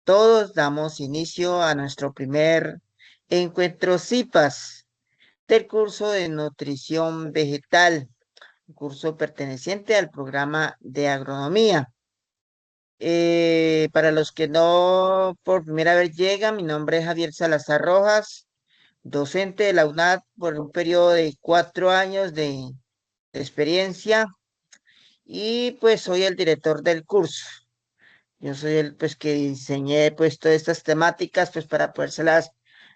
Todos damos inicio a nuestro primer encuentro CIPAS del curso de nutrición vegetal, un curso perteneciente al programa de agronomía. Para los que no por primera vez llegan, mi nombre es Javier Salazar Rojas, docente de la UNAD por un periodo de 4 años de experiencia y pues soy el director del curso. Yo soy el pues que diseñé pues todas estas temáticas pues para podérselas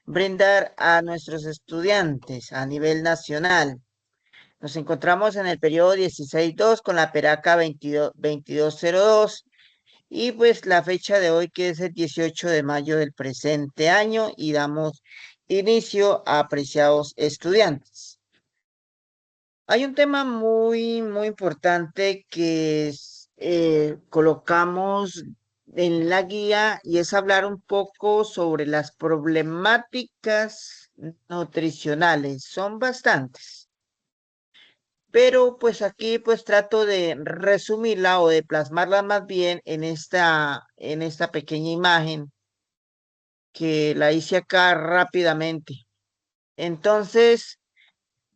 brindar a nuestros estudiantes a nivel nacional. Nos encontramos en el periodo 16-2 con la Peraca 2202 y pues la fecha de hoy que es el 18 de mayo del presente año y damos inicio a apreciados estudiantes. Hay un tema muy importante que colocamos en la guía y es hablar un poco sobre las problemáticas nutricionales. Son bastantes, pero pues aquí pues trato de resumirla o de plasmarla más bien en esta pequeña imagen que la hice acá rápidamente. Entonces,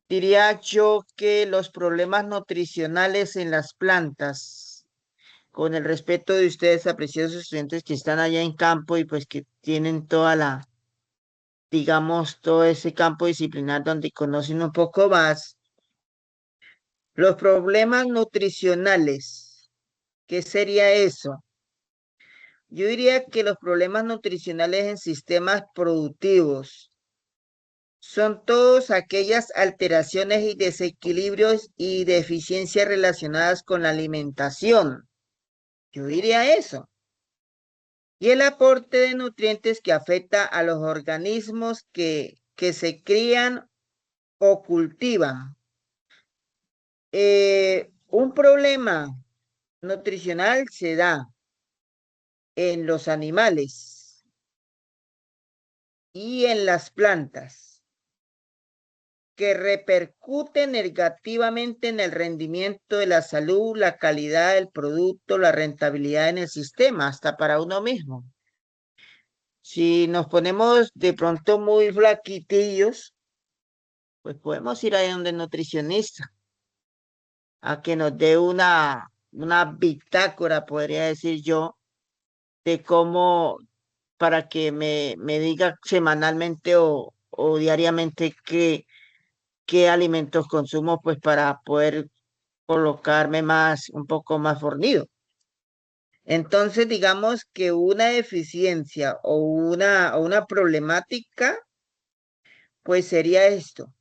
diría yo que los problemas nutricionales en las plantas, con el respeto de ustedes, apreciados estudiantes que están allá en campo y pues que tienen digamos, todo ese campo disciplinar donde conocen un poco más, los problemas nutricionales, ¿qué sería eso? Yo diría que los problemas nutricionales en sistemas productivos son todas aquellas alteraciones y desequilibrios y deficiencias relacionadas con la alimentación. Yo diría eso. Y el aporte de nutrientes que afecta a los organismos que se crían o cultivan. Un problema nutricional se da en los animales y en las plantas, que repercute negativamente en el rendimiento de la salud, la calidad del producto, la rentabilidad en el sistema, hasta para uno mismo. Si nos ponemos de pronto muy flaquitillos, pues podemos ir a donde el nutricionista a que nos dé una bitácora, podría decir yo, de cómo, para que me diga semanalmente o diariamente qué alimentos consumo, pues para poder colocarme un poco más fornido. Entonces, digamos que una deficiencia o una problemática, pues sería esto.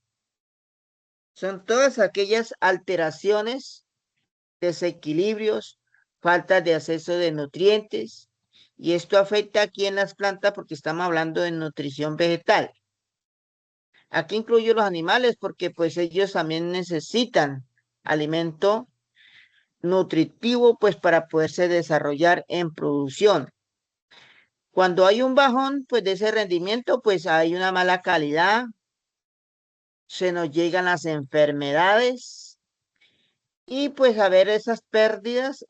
Son todas aquellas alteraciones, desequilibrios, falta de acceso de nutrientes, y esto afecta aquí en las plantas porque estamos hablando de nutrición vegetal. Aquí incluyo los animales porque pues ellos también necesitan alimento nutritivo pues para poderse desarrollar en producción. Cuando hay un bajón pues de ese rendimiento pues hay una mala calidad, se nos llegan las enfermedades y pues a ver esas pérdidas,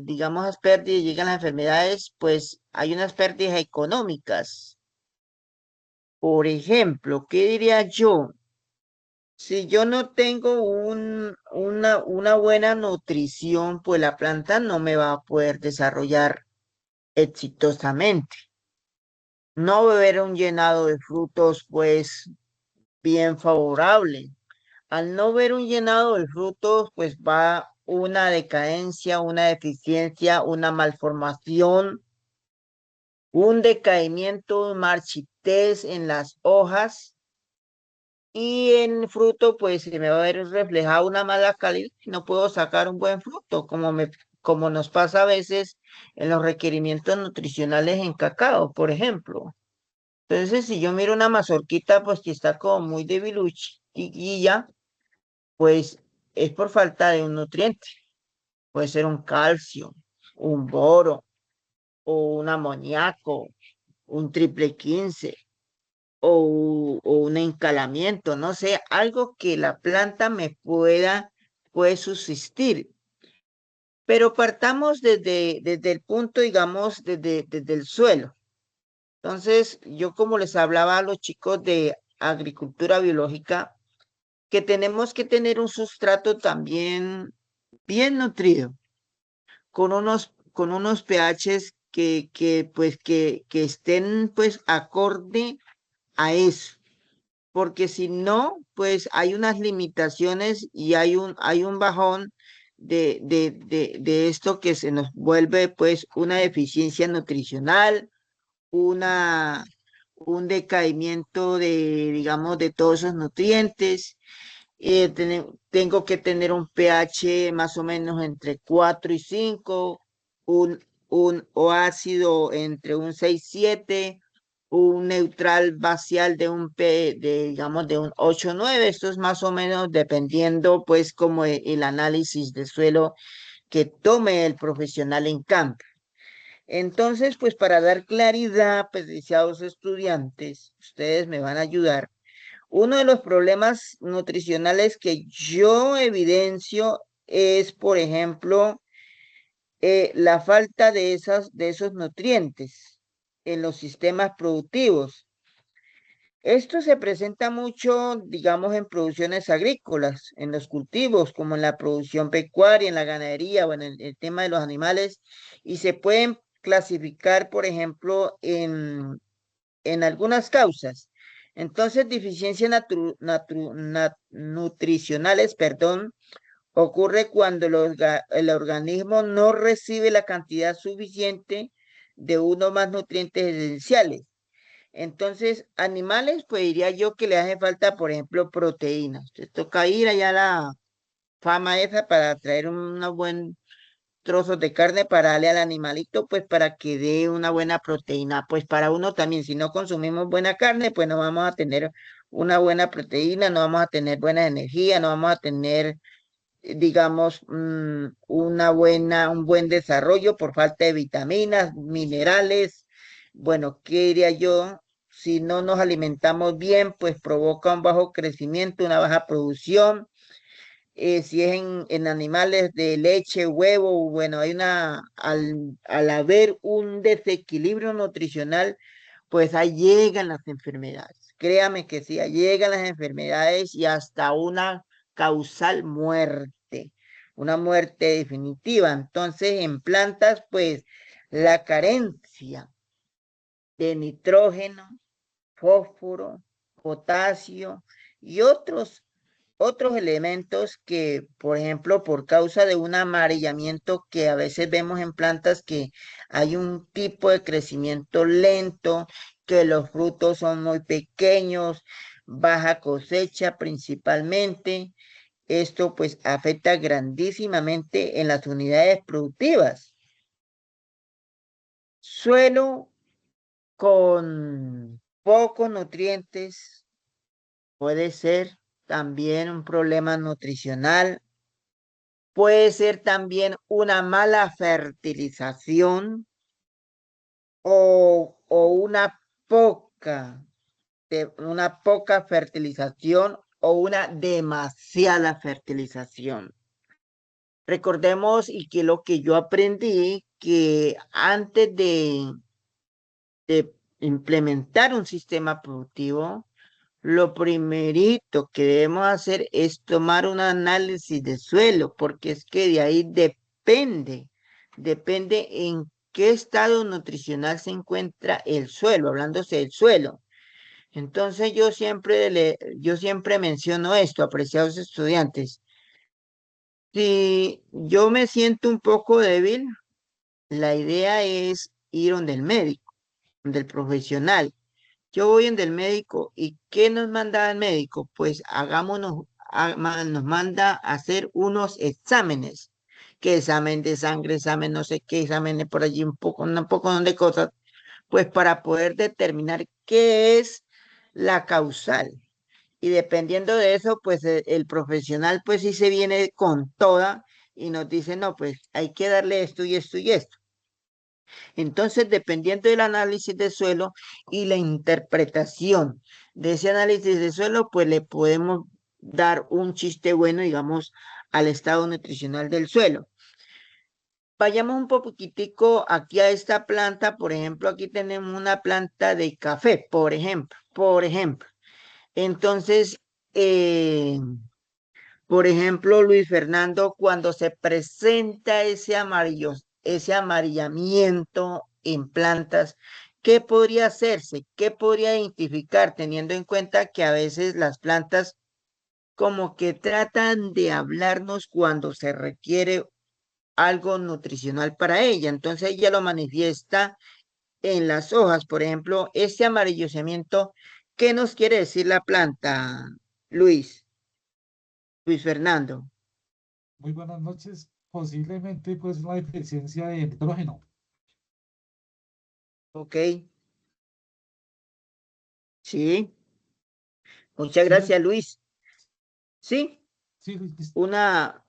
digamos esas pérdidas, llegan las enfermedades, pues hay unas pérdidas económicas. Por ejemplo, ¿qué diría yo? Si yo no tengo una buena nutrición, pues la planta no me va a poder desarrollar exitosamente. No beber un llenado de frutos, pues bien favorable. Al no ver un llenado de frutos, pues va una decadencia, una deficiencia, una malformación, un decaimiento, marchitez en las hojas y en fruto, pues se me va a ver reflejada una mala calidad y no puedo sacar un buen fruto, como nos pasa a veces en los requerimientos nutricionales en cacao, por ejemplo. Entonces, si yo miro una mazorquita, pues que está como muy debiluchilla, pues es por falta de un nutriente. Puede ser un calcio, un boro, o un amoníaco, un triple 15, o un encalamiento, no sé, algo que la planta puede subsistir. Pero partamos desde el punto, digamos, desde el suelo. Entonces, yo como les hablaba a los chicos de agricultura biológica, que tenemos que tener un sustrato también bien nutrido, con unos pHs que estén pues acorde a eso, porque si no, pues hay unas limitaciones y hay un bajón de esto que se nos vuelve pues una deficiencia nutricional, una, un decaimiento de, digamos, de todos esos nutrientes. Tengo que tener un pH más o menos entre 4 y 5, o ácido entre un 6 7, un neutral bacial de digamos, de un 8 9. Esto es más o menos dependiendo, pues, como el análisis de suelo que tome el profesional en campo. Entonces, pues, para dar claridad, apreciados estudiantes, ustedes me van a ayudar. Uno de los problemas nutricionales que yo evidencio es, por ejemplo, la falta de esos nutrientes en los sistemas productivos. Esto se presenta mucho, digamos, en producciones agrícolas, en los cultivos, como en la producción pecuaria, en la ganadería o en el tema de los animales, y se pueden clasificar, por ejemplo, en algunas causas. Entonces, deficiencias nutricionales, perdón, ocurre cuando el organismo no recibe la cantidad suficiente de uno o más nutrientes esenciales. Entonces, animales, pues diría yo que le hace falta, por ejemplo, proteínas. Entonces, toca ir allá a la fama esa para traer unos buenos trozos de carne para darle al animalito, pues para que dé una buena proteína. Pues para uno también, si no consumimos buena carne, pues no vamos a tener una buena proteína, no vamos a tener buena energía, no vamos a tener, digamos, un buen desarrollo por falta de vitaminas, minerales. Bueno, ¿qué diría yo? Si no nos alimentamos bien, pues provoca un bajo crecimiento, una baja producción. Si es en animales de leche, huevo, bueno, al haber un desequilibrio nutricional, pues ahí llegan las enfermedades. Créame que sí, ahí llegan las enfermedades y hasta una causal muerte, una muerte definitiva. Entonces, en plantas, pues la carencia de nitrógeno, fósforo, potasio y otros elementos que, por ejemplo, por causa de un amarillamiento que a veces vemos en plantas, que hay un tipo de crecimiento lento, que los frutos son muy pequeños, baja cosecha principalmente. Esto pues afecta grandísimamente en las unidades productivas. Suelo con pocos nutrientes puede ser también un problema nutricional. Puede ser también una mala fertilización o una poca fertilización o una demasiada fertilización. Recordemos y que lo que yo aprendí, que antes de implementar un sistema productivo, lo primerito que debemos hacer es tomar un análisis de suelo, porque es que de ahí depende en qué estado nutricional se encuentra el suelo, hablándose del suelo. Entonces yo siempre menciono esto, apreciados estudiantes. Si yo me siento un poco débil, la idea es ir donde el médico, donde el profesional. Yo voy en del médico y ¿qué nos manda el médico? Pues nos manda a hacer unos exámenes. ¿Qué examen de sangre, examen no sé qué, exámenes por allí, un poco de cosas? Pues para poder determinar qué es la causal. Y dependiendo de eso, pues el profesional pues sí se viene con toda y nos dice, no, pues hay que darle esto y esto y esto. Entonces, dependiendo del análisis de suelo y la interpretación de ese análisis de suelo, pues le podemos dar un chiste bueno, digamos, al estado nutricional del suelo. vayamos un poquitico aquí a esta planta. Por ejemplo, aquí tenemos una planta de café, por ejemplo. Entonces, por ejemplo, Luis Fernando, cuando se presenta ese amarillamiento en plantas, ¿qué podría hacerse? ¿Qué podría identificar teniendo en cuenta que a veces las plantas como que tratan de hablarnos cuando se requiere algo nutricional para ella? Entonces ella lo manifiesta en las hojas, por ejemplo, este amarillamiento. ¿Qué nos quiere decir la planta, Luis? Luis Fernando? Muy buenas noches. Posiblemente pues una deficiencia de nitrógeno. Ok, sí, muchas ¿Sí me? gracias, Luis. Sí, Sí, una,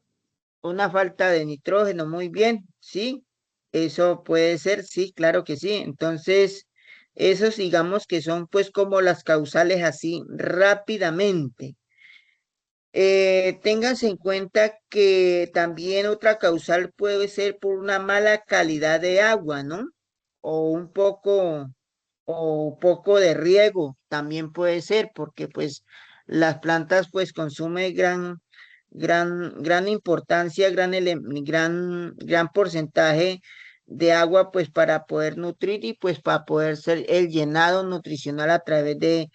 una falta de nitrógeno, muy bien, sí, eso puede ser, sí, claro que sí. Entonces, esos digamos que son pues como las causales así rápidamente. Ténganse en cuenta que también otra causal puede ser por una mala calidad de agua, ¿no? O un poco, o poco de riego, también puede ser, porque pues las plantas pues consumen gran importancia, gran porcentaje de agua pues para poder nutrir y pues para poder ser el llenado nutricional a través de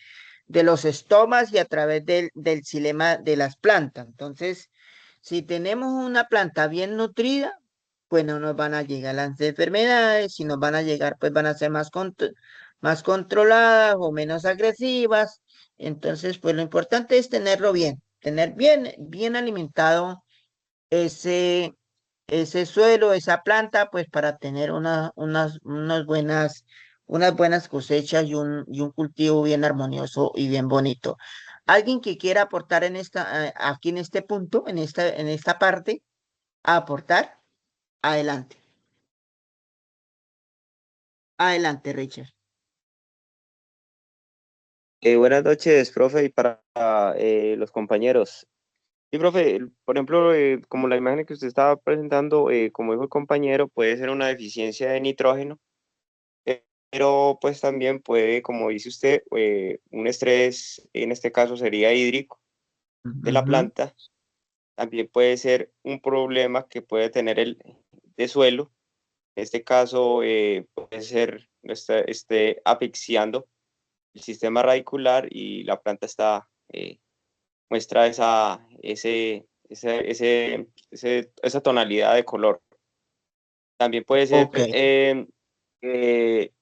los estomas y a través del xilema de las plantas. Entonces, si tenemos una planta bien nutrida, pues no nos van a llegar las enfermedades. Si nos van a llegar, pues van a ser más controladas o menos agresivas. Entonces, pues lo importante es tenerlo bien, tener bien alimentado ese, ese suelo, esa planta, pues para tener unas buenas cosechas y un cultivo bien armonioso y bien bonito. ¿Alguien que quiera aportar aquí en este punto, en esta parte, a aportar? Adelante, adelante, Richard. Buenas noches, profe, y para los compañeros. Sí, profe, por ejemplo, como la imagen que usted estaba presentando, como dijo el compañero, puede ser una deficiencia de nitrógeno, pero pues también puede, como dice usted, un estrés, en este caso sería hídrico, de la Ujú. planta. También puede ser un problema que puede tener el de suelo. En este caso, puede ser, esté asfixiando el sistema radicular y la planta está muestra esa tonalidad de color. También puede ser Ok, que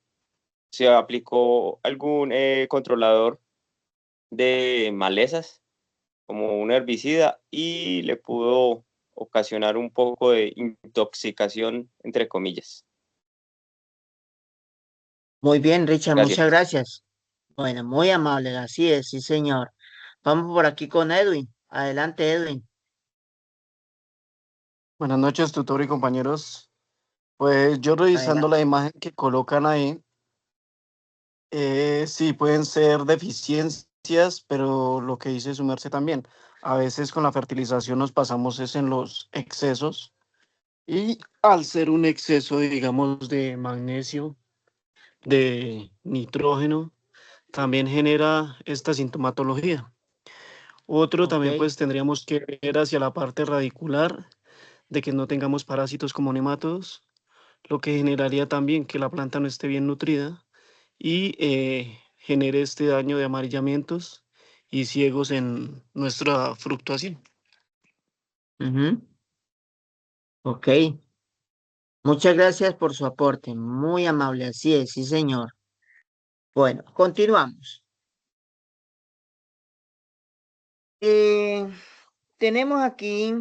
se aplicó algún controlador de malezas, como un herbicida, y le pudo ocasionar un poco de intoxicación, entre comillas. muy bien, Richard, muchas Gracias. gracias. Bueno, muy amable, así es, sí, señor. Vamos por aquí con Edwin. Adelante, Edwin. Buenas noches, tutor y compañeros. Pues yo revisando la Adelante. imagen que colocan ahí, sí pueden ser deficiencias, pero lo que dice su merced también, a veces con la fertilización nos pasamos es en los excesos y al ser un exceso, digamos, de magnesio, de nitrógeno, también genera esta sintomatología. Otro Ok. también pues tendríamos que ver hacia la parte radicular, de que no tengamos parásitos como nematodos, lo que generaría también que la planta no esté bien nutrida y genere este daño de amarillamientos y ciegos en nuestra fructuación. Ujú. Ok. Muchas gracias por su aporte. Muy amable, así es, sí, señor. Bueno, continuamos. Eh, tenemos aquí,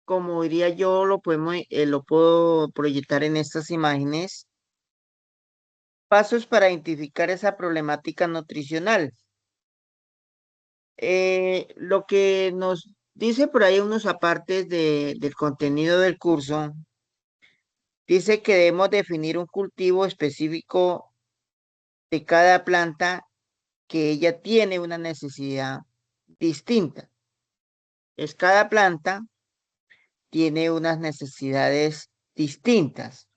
como diría yo, lo puedo proyectar en estas imágenes, pasos para identificar esa problemática nutricional. Lo que nos dice por ahí unos apartes del contenido del curso, dice que debemos definir un cultivo específico de cada planta, que ella tiene una necesidad distinta. Es cada planta tiene unas necesidades distintas.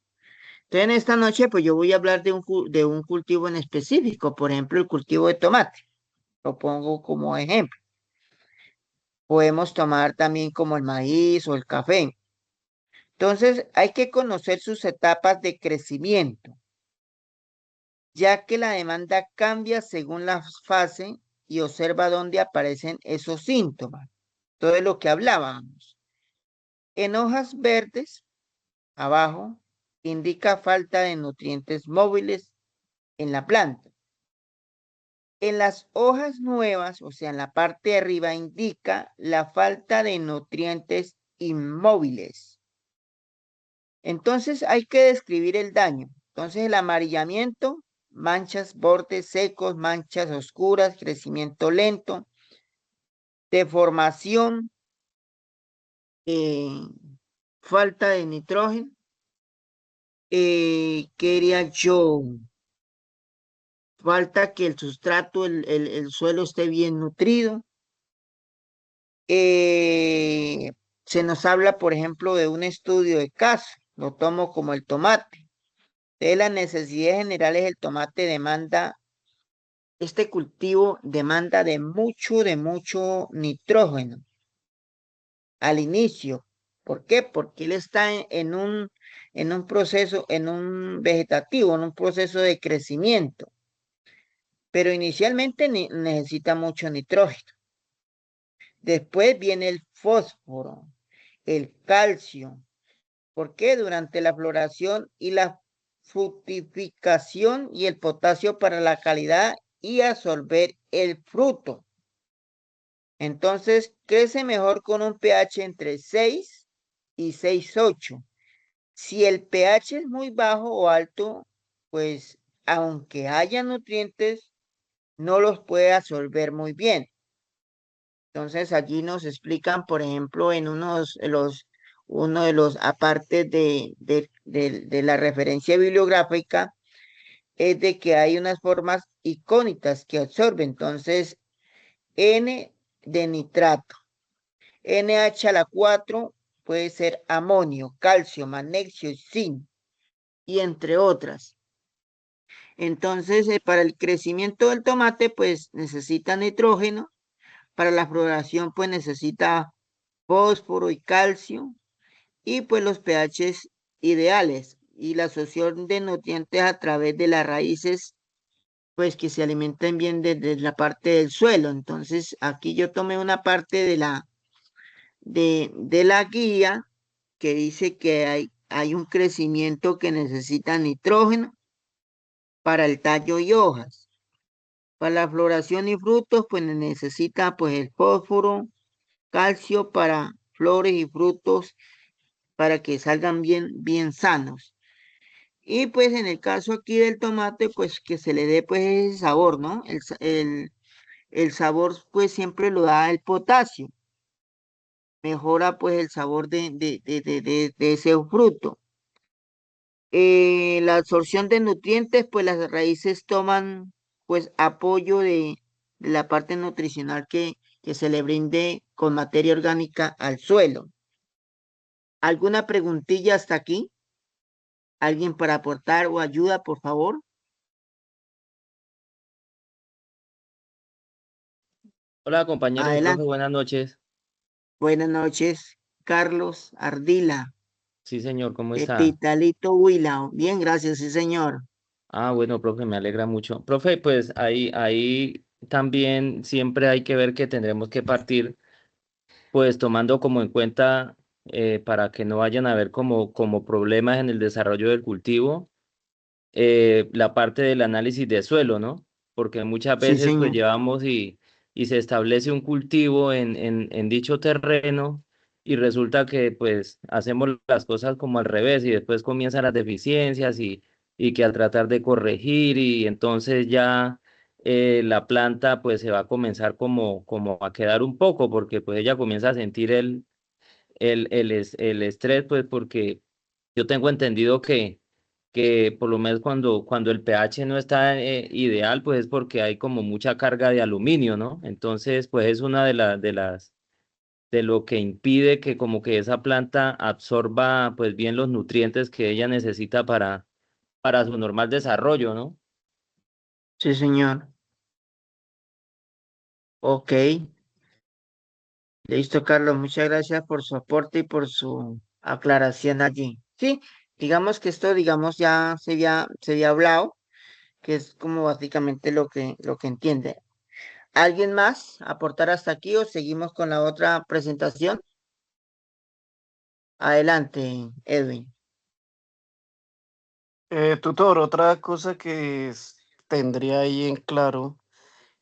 Entonces, en esta noche, pues yo voy a hablar de un cultivo en específico, por ejemplo, el cultivo de tomate. Lo pongo como ejemplo. Podemos tomar también como el maíz o el café. Entonces, hay que conocer sus etapas de crecimiento, ya que la demanda cambia según la fase y observa dónde aparecen esos síntomas. Todo lo que hablábamos. En hojas verdes, abajo, indica falta de nutrientes móviles en la planta. En las hojas nuevas, o sea, en la parte de arriba, indica la falta de nutrientes inmóviles. Entonces hay que describir el daño. Entonces el amarillamiento, manchas, bordes secos, manchas oscuras, crecimiento lento, deformación, falta de nitrógeno. Quería yo, falta que el sustrato, el suelo esté bien nutrido. Se nos habla, por ejemplo, de un estudio de caso, lo tomo como el tomate. De las necesidades generales, el tomate demanda, este cultivo demanda de mucho nitrógeno al inicio. ¿Por qué? Porque él está en un proceso, en un vegetativo, en un proceso de crecimiento. Pero inicialmente necesita mucho nitrógeno. Después viene el fósforo, el calcio. ¿Por qué? Durante la floración y la fructificación, y el potasio para la calidad y absorber el fruto. Entonces, crece mejor con un pH entre 6 y 6,8. Si el pH es muy bajo o alto, pues aunque haya nutrientes, no los puede absorber muy bien. Entonces, allí nos explican, por ejemplo, en uno de los apartes de la referencia bibliográfica, es de que hay unas formas icónicas que absorben. Entonces, N de nitrato, NH a la 4 puede ser amonio, calcio, magnesio, zinc, y entre otras. Entonces, para el crecimiento del tomate, pues necesita nitrógeno. Para la floración, pues necesita fósforo y calcio, y pues los pHs ideales y la absorción de nutrientes a través de las raíces, pues que se alimenten bien desde la parte del suelo. Entonces, aquí yo tomé una parte de la guía que dice que hay un crecimiento que necesita nitrógeno para el tallo y hojas. Para la floración y frutos, pues necesita pues el fósforo, calcio para flores y frutos para que salgan bien sanos. Y pues en el caso aquí del tomate, pues que se le dé pues ese sabor, ¿no? El sabor pues siempre lo da el potasio. Mejora pues el sabor de ese fruto. La absorción de nutrientes, pues las raíces toman pues apoyo de la parte nutricional que se le brinde con materia orgánica al suelo. ¿Alguna preguntilla hasta aquí? ¿Alguien para aportar o ayuda, por favor? Hola compañero, profe, Adelante. buenas noches. Buenas noches, Carlos Ardila, Sí, señor, ¿cómo de está? Pitalito Huila. Bien, gracias, sí, señor. Ah, bueno, profe, me alegra mucho. Profe, pues ahí también siempre hay que ver que tendremos que partir, pues tomando como en cuenta para que no vayan a haber como problemas en el desarrollo del cultivo, la parte del análisis de suelo, ¿no? Porque muchas Sí, veces pues señor. llevamos y se establece un cultivo en dicho terreno y resulta que pues hacemos las cosas como al revés y después comienzan las deficiencias y que al tratar de corregir y entonces ya la planta pues se va a comenzar como a quedar un poco porque pues ella comienza a sentir el estrés pues porque yo tengo entendido que por lo menos cuando el pH no está ideal, pues es porque hay como mucha carga de aluminio, ¿no? Entonces, pues es una de lo que impide que como que esa planta absorba pues bien los nutrientes que ella necesita para su normal desarrollo, ¿no? Sí, señor. Ok. Listo, Carlos. Muchas gracias por su aporte y por su aclaración allí. Sí, digamos que esto, digamos, ya se había hablado, que es como básicamente lo que entiende. ¿Alguien más aportar hasta aquí o seguimos con la otra presentación? Adelante, Edwin. Tutor, otra cosa que tendría ahí en claro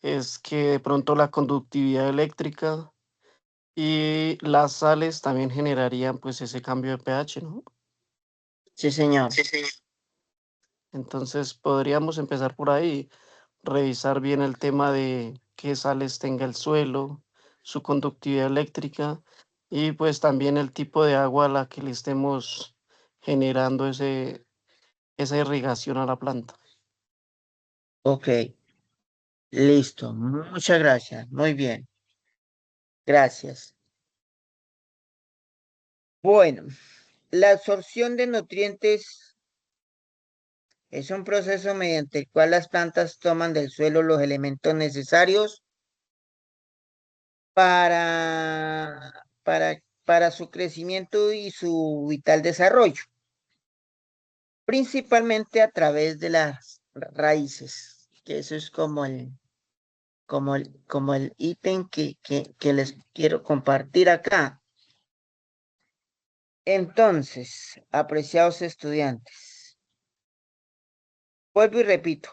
es que de pronto la conductividad eléctrica y las sales también generarían pues ese cambio de pH, ¿no? Sí, señor. Entonces podríamos empezar por ahí, revisar bien el tema de qué sales tenga el suelo, su conductividad eléctrica y pues también el tipo de agua a la que le estemos generando esa irrigación a la planta. Ok, listo. Muchas gracias. Muy bien. Gracias. Bueno, la absorción de nutrientes es un proceso mediante el cual las plantas toman del suelo los elementos necesarios para su crecimiento y su vital desarrollo, principalmente a través de las raíces, que eso es como el ítem que les quiero compartir acá. Entonces, apreciados estudiantes, vuelvo y repito,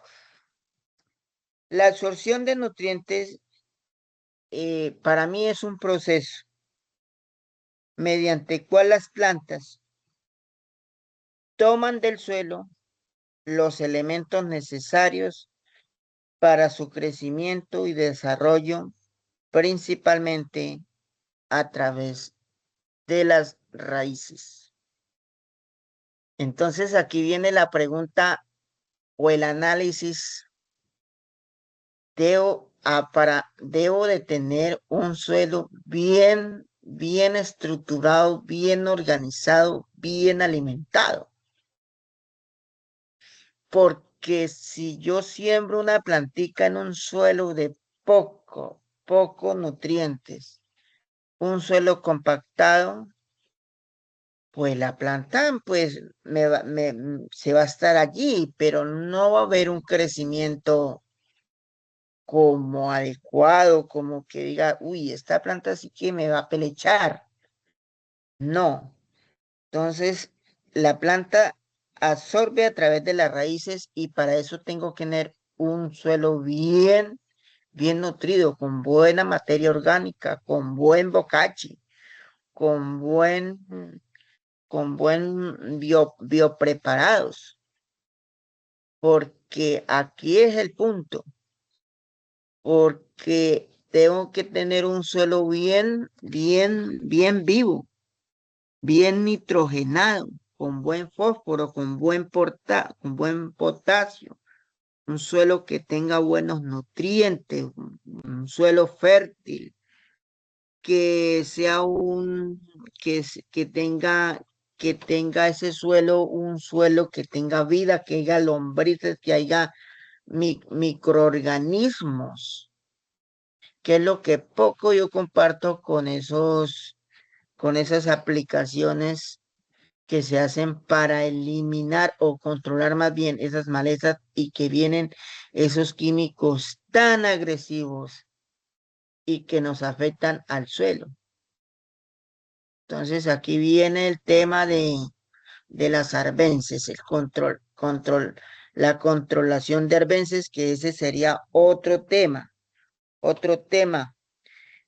la absorción de nutrientes para mí es un proceso mediante el cual las plantas toman del suelo los elementos necesarios para su crecimiento y desarrollo, principalmente a través de las raíces. Entonces aquí viene la pregunta o el análisis. Debo de tener un suelo bien estructurado, bien organizado, bien alimentado. Porque si yo siembro una plantica en un suelo de poco nutrientes, un suelo compactado, pues la planta pues se va a estar allí, pero no va a haber un crecimiento como adecuado, como que diga, uy, esta planta sí que me va a pelechar. No. Entonces, la planta absorbe a través de las raíces y para eso tengo que tener un suelo bien nutrido, con buena materia orgánica, con buen bocachi, con buen biopreparados, porque aquí es el punto, porque tengo que tener un suelo bien vivo, bien nitrogenado, con buen fósforo, con buen potasio, un suelo que tenga buenos nutrientes, un suelo fértil, que sea que tenga ese suelo, un suelo que tenga vida, que haya lombrices, que haya microorganismos, que es lo que poco yo comparto con esas aplicaciones que se hacen para eliminar o controlar más bien esas malezas y que vienen esos químicos tan agresivos y que nos afectan al suelo. Entonces aquí viene el tema de las arbences, el la controlación de arbences, que ese sería otro tema, otro tema.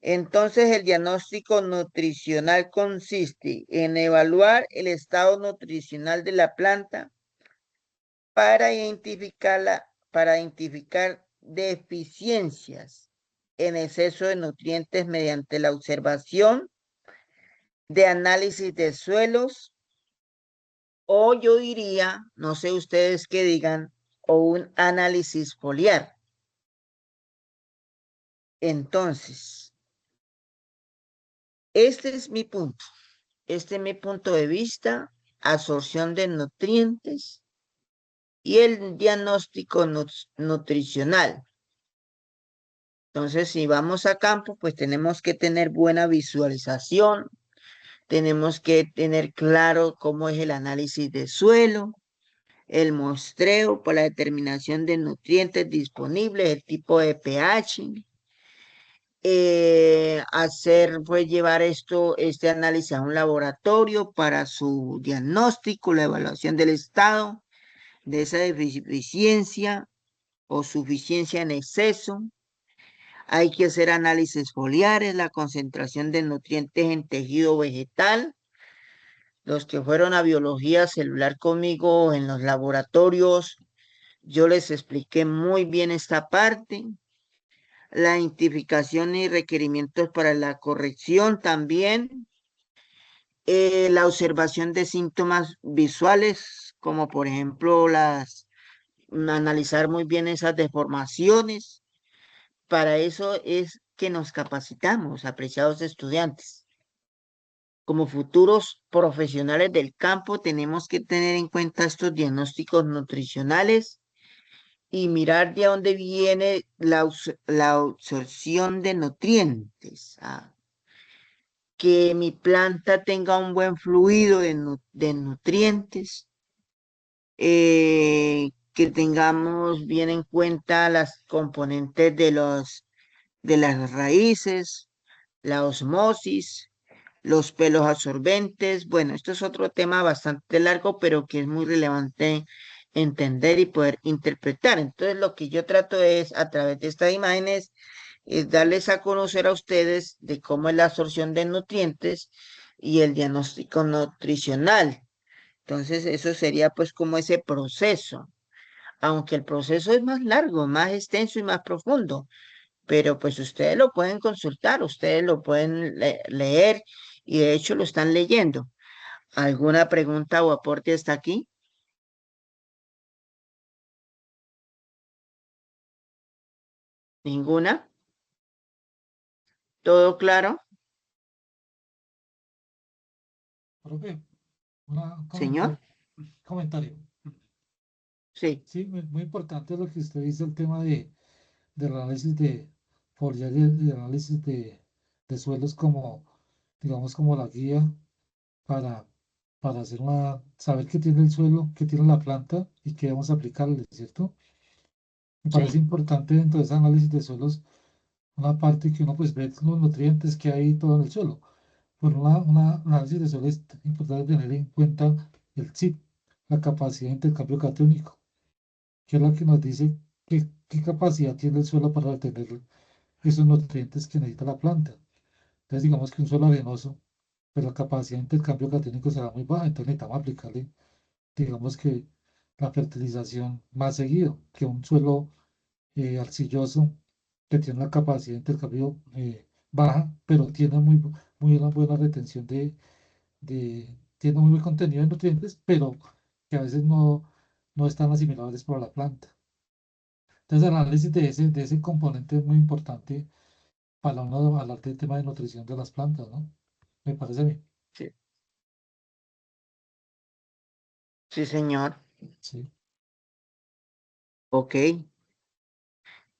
Entonces, el diagnóstico nutricional consiste en evaluar el estado nutricional de la planta para identificar deficiencias en exceso de nutrientes mediante la observación de análisis de suelos, o yo diría, no sé ustedes qué digan, o un análisis foliar. Entonces, Este es mi punto. Este es mi punto de vista, absorción de nutrientes y el diagnóstico nutricional. Entonces, si vamos a campo, pues tenemos que tener buena visualización, tenemos que tener claro cómo es el análisis de suelo, el muestreo para la determinación de nutrientes disponibles, el tipo de pH, pues llevar este análisis a un laboratorio para su diagnóstico, la evaluación del estado de esa deficiencia o suficiencia en exceso. Hay que hacer análisis foliares, la concentración de nutrientes en tejido vegetal. Los que fueron a biología celular conmigo en los laboratorios, yo les expliqué muy bien esta parte. La identificación y requerimientos para la corrección también. La observación de síntomas visuales, como por ejemplo analizar muy bien esas deformaciones. Para eso es que nos capacitamos, apreciados estudiantes. Como futuros profesionales del campo, tenemos que tener en cuenta estos diagnósticos nutricionales y mirar de dónde viene la absorción de nutrientes. Que mi planta tenga un buen fluido de nutrientes, que tengamos bien en cuenta las componentes de las raíces, la osmosis, los pelos absorbentes. Bueno, esto es otro tema bastante largo, pero que es muy relevante entender y poder interpretar. Entonces, lo que yo trato es, a través de estas imágenes, es darles a conocer a ustedes de cómo es la absorción de nutrientes y el diagnóstico nutricional. Entonces, eso sería pues como ese proceso, aunque el proceso es más largo, más extenso y más profundo, pero pues ustedes lo pueden consultar, ustedes lo pueden leer y de hecho lo están leyendo. ¿Alguna pregunta o aporte hasta aquí? ¿Ninguna? ¿Todo claro? Profe, Señor, comentario. sí, Sí, muy importante lo que usted dice, el tema del análisis de foliar y el análisis de suelos como, digamos, como la guía para, para saber qué tiene el suelo, qué tiene la planta y qué vamos a aplicarle, ¿cierto? Me parece sí, importante dentro de ese análisis de suelos una parte que uno pues ve los nutrientes que hay todo en el suelo. Por una análisis de suelo es importante tener en cuenta el CIP, la capacidad de intercambio catiónico, que es lo que nos dice qué capacidad tiene el suelo para retener esos nutrientes que necesita la planta. Entonces, digamos que un suelo arenoso, pero la capacidad de intercambio catiónico será muy baja, entonces necesitamos aplicarle, digamos que la fertilización más seguido que un suelo arcilloso que tiene una capacidad de intercambio baja, pero tiene muy una buena retención tiene muy buen contenido de nutrientes, pero que a veces no están asimilables por la planta. Entonces, el análisis de ese componente es muy importante para uno hablar del tema de nutrición de las plantas, ¿no? Me parece a mí. sí, sí, señor. Sí. Ok,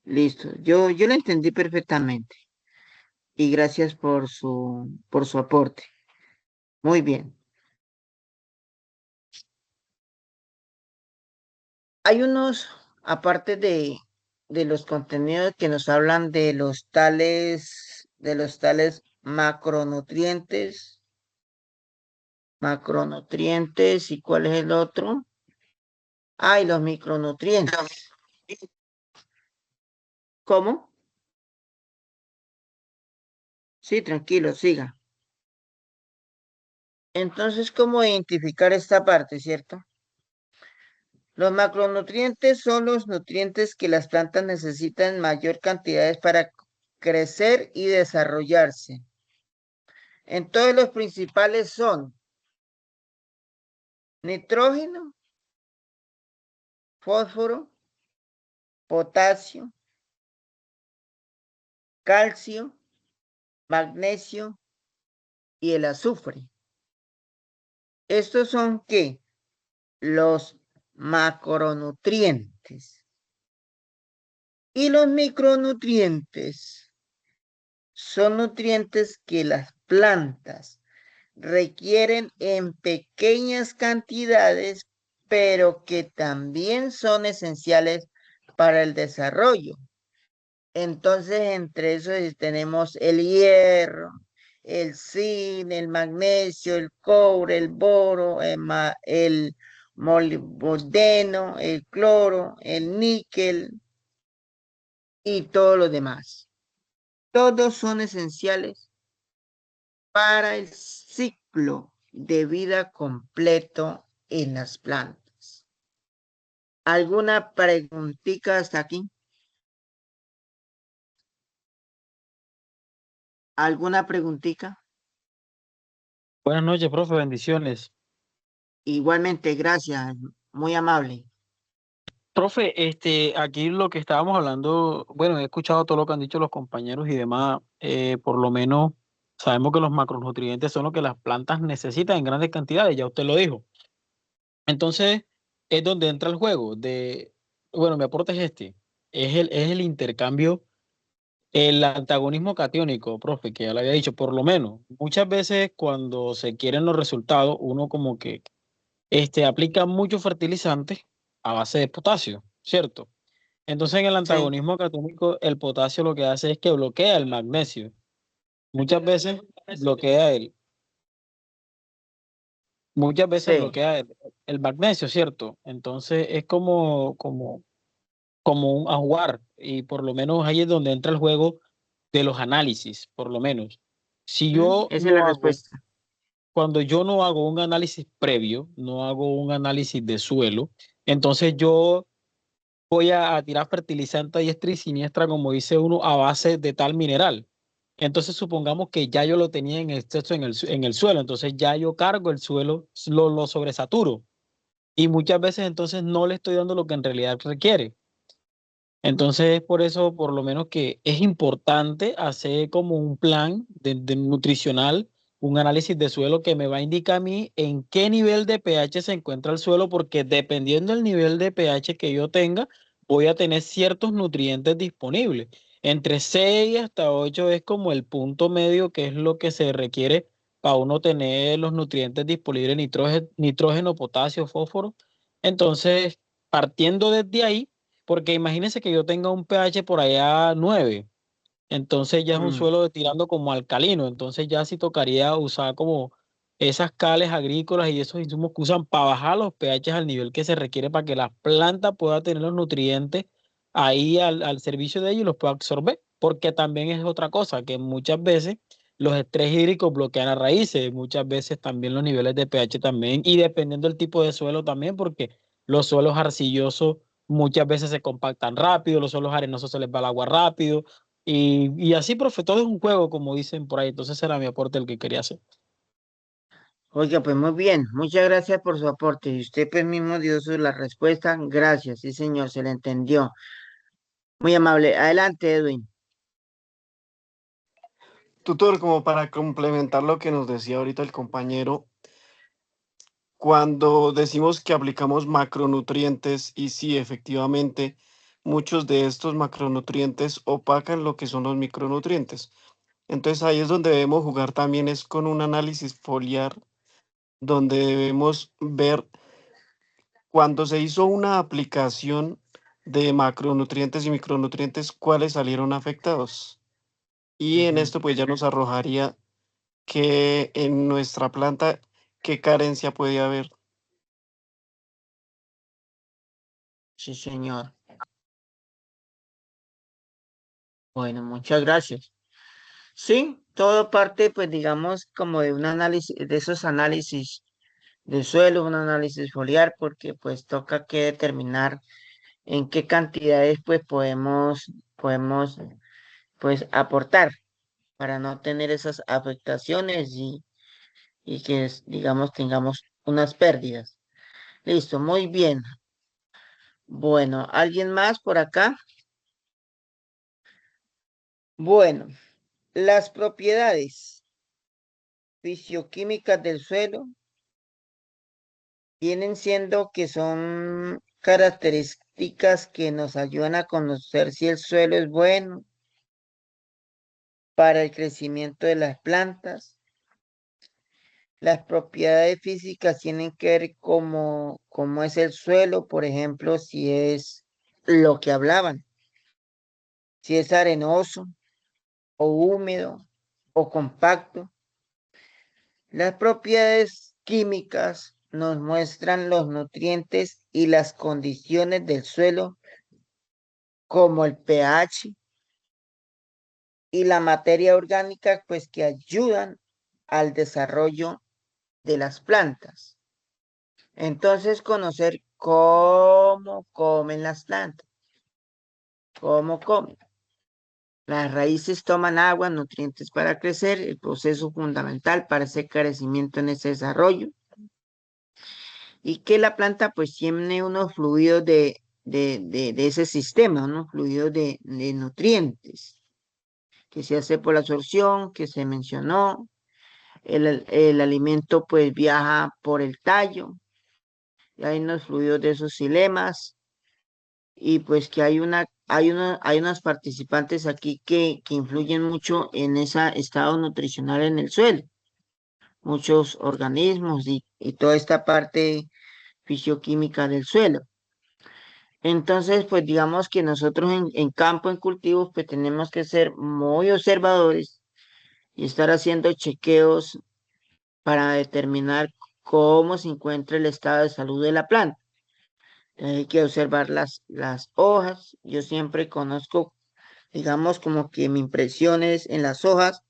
listo. Yo lo entendí perfectamente y gracias por su aporte. Muy bien. Hay unos, aparte de los contenidos que nos hablan de los tales macronutrientes, ¿y cuál es el otro? Ah, y los micronutrientes. ¿Cómo? Sí, tranquilo, siga. Entonces, ¿cómo identificar esta parte, cierto? Los macronutrientes son los nutrientes que las plantas necesitan en mayor cantidades para crecer y desarrollarse. Entonces, los principales son nitrógeno, fósforo, potasio, calcio, magnesio y el azufre. Estos son ¿qué? Los macronutrientes. Y los micronutrientes son nutrientes que las plantas requieren en pequeñas cantidades, pero que también son esenciales para el desarrollo. Entonces, entre esos tenemos el hierro, el zinc, el magnesio, el cobre, el boro, el molibdeno, el cloro, el níquel y todo lo demás. Todos son esenciales para el ciclo de vida completo en las plantas. ¿Alguna preguntita hasta aquí? ¿Alguna preguntita? Buenas noches, profe, bendiciones. Igualmente, gracias, muy amable. Profe, aquí lo que estábamos hablando, bueno, he escuchado todo lo que han dicho los compañeros y demás, por lo menos sabemos que los macronutrientes son lo que las plantas necesitan en grandes cantidades, ya usted lo dijo. Entonces, es donde entra el juego de, bueno, mi aporte es es el intercambio, el antagonismo catiónico, profe, que ya lo había dicho, por lo menos, muchas veces cuando se quieren los resultados, uno como que aplica muchos fertilizantes a base de potasio, ¿cierto? Entonces en el Sí, antagonismo catónico, el potasio lo que hace es que bloquea el magnesio. Muchas veces bloquea muchas veces sí. bloquea el magnesio, ¿cierto? Entonces es como un ajuar, y por lo menos ahí es donde entra el juego de los análisis, por lo menos. Si yo Esa es la no hago, respuesta. cuando yo no hago un análisis previo, no hago un análisis de suelo, entonces yo voy a tirar fertilizante a diestra y siniestra, como dice uno, a base de tal mineral. Entonces supongamos que ya yo lo tenía en exceso en el suelo, entonces ya yo cargo el suelo, lo sobresaturo y muchas veces entonces no le estoy dando lo que en realidad requiere. Entonces, por eso, por lo menos que es importante hacer como un plan de nutricional, un análisis de suelo que me va a indicar a mí en qué nivel de pH se encuentra el suelo, porque dependiendo del nivel de pH que yo tenga, voy a tener ciertos nutrientes disponibles. Entre 6 hasta 8 es como el punto medio, que es lo que se requiere para uno tener los nutrientes disponibles, nitrógeno, potasio, fósforo. Entonces, partiendo desde ahí, porque imagínense que yo tenga un pH por allá 9, entonces ya es un Mm, suelo tirando como alcalino, entonces ya sí tocaría usar como esas cales agrícolas y esos insumos que usan para bajar los pH al nivel que se requiere para que la planta pueda tener los nutrientes ahí al servicio de ellos y los pueda absorber, porque también es otra cosa, que muchas veces los estrés hídricos bloquean las raíces, muchas veces también los niveles de pH también, y dependiendo del tipo de suelo también, porque los suelos arcillosos muchas veces se compactan rápido, los suelos arenosos se les va el agua rápido, y así, profe, todo es un juego, como dicen por ahí. Entonces era mi aporte el que quería hacer. Oiga, pues muy bien, muchas gracias por su aporte. Y usted pues mismo dio la respuesta. Gracias, sí señor, se le entendió. Muy amable. Adelante, Edwin. Tutor, como para complementar lo que nos decía ahorita el compañero, cuando decimos que aplicamos macronutrientes, y sí, efectivamente, muchos de estos macronutrientes opacan lo que son los micronutrientes. Entonces ahí es donde debemos jugar también es con un análisis foliar, donde debemos ver cuando se hizo una aplicación de macronutrientes y micronutrientes, cuáles salieron afectados. Y en Ujú, esto pues ya nos arrojaría que en nuestra planta, qué carencia puede haber. sí, señor. Bueno, muchas gracias. Sí, todo parte, pues digamos, como de un análisis, de esos análisis de suelo, un análisis foliar, porque pues toca que determinar en qué cantidades pues podemos pues aportar para no tener esas afectaciones y que digamos tengamos unas pérdidas. Listo, muy bien. Bueno, ¿alguien más por acá? Bueno, las propiedades fisioquímicas del suelo vienen siendo que son características que nos ayudan a conocer si el suelo es bueno para el crecimiento de las plantas. Las propiedades físicas tienen que ver cómo es el suelo, por ejemplo, si es lo que hablaban, si es arenoso o húmedo o compacto. Las propiedades químicas nos muestran los nutrientes y las condiciones del suelo, como el pH y la materia orgánica, pues que ayudan al desarrollo de las plantas. Entonces, conocer cómo comen las plantas, cómo comen. Las raíces toman agua, nutrientes para crecer, el proceso fundamental para ese crecimiento en ese desarrollo. Y que la planta pues tiene unos fluidos de ese sistema, unos fluidos de nutrientes, que se hace por la absorción, que se mencionó. El alimento pues viaja por el tallo, y hay unos fluidos de esos xilemas, y pues que hay unos participantes aquí que influyen mucho en ese estado nutricional en el suelo, muchos organismos y toda esta parte fisioquímica del suelo. Entonces, pues digamos que nosotros en campo, en cultivos, pues tenemos que ser muy observadores y estar haciendo chequeos para determinar cómo se encuentra el estado de salud de la planta. Hay que observar las hojas. Yo siempre conozco, digamos, como que mi impresión es en las hojas,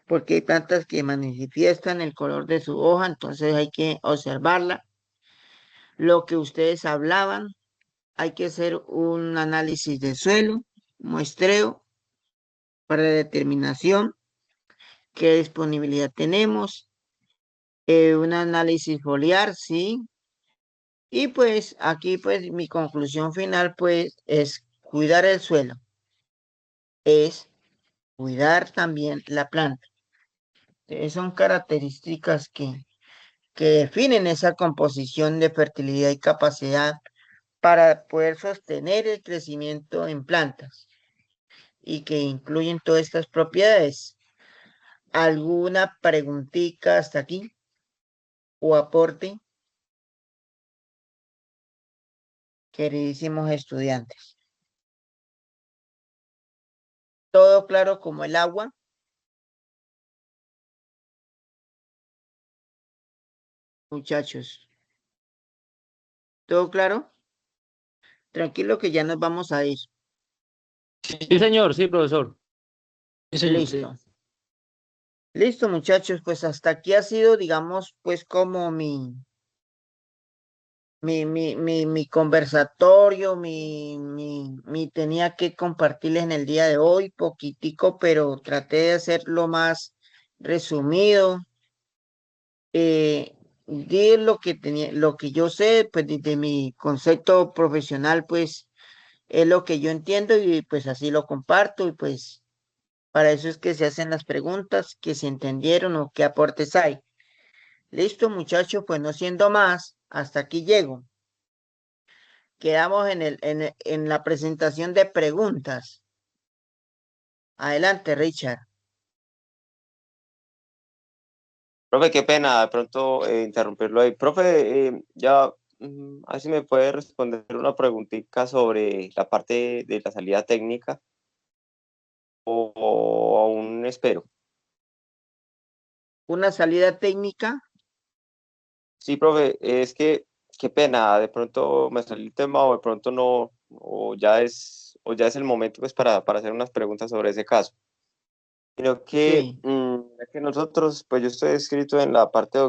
porque hay plantas que manifiestan el color de su hoja, entonces hay que observarla. Lo que ustedes hablaban, hay que hacer un análisis de suelo, muestreo, para determinación, qué disponibilidad tenemos, un análisis foliar, sí. Y pues aquí pues mi conclusión final pues es cuidar el suelo, es cuidar también la planta. Son características que definen esa composición de fertilidad y capacidad para poder sostener el crecimiento en plantas y que incluyen todas estas propiedades. ¿Alguna preguntita hasta aquí o aporte, queridísimos estudiantes? ¿Todo claro como el agua? Muchachos, ¿todo claro? Tranquilo que ya nos vamos a ir. Sí, señor, sí, profesor. Sí, señor. Listo. Listo, muchachos, pues hasta aquí ha sido, digamos, pues como mi conversatorio, tenía que compartirles en el día de hoy, poquitico, pero traté de hacerlo más resumido. Di lo que tenía, lo que yo sé, pues desde mi concepto profesional, pues es lo que yo entiendo y pues así lo comparto y pues para eso es que se hacen las preguntas, que si entendieron o qué aportes hay. Listo, muchachos, pues no siendo más, hasta aquí llego. Quedamos en la presentación de preguntas. Adelante, Richard. Profe, qué pena de pronto interrumpirlo ahí. Profe, ya, a ver si me puede responder una preguntita sobre la parte de la salida técnica o aún espero. Una salida técnica. Sí, profe, es que qué pena, de pronto me salió el tema o de pronto no, o ya es el momento pues para hacer unas preguntas sobre ese caso. Sino que, Sí. es que nosotros, pues yo estoy escrito en la parte de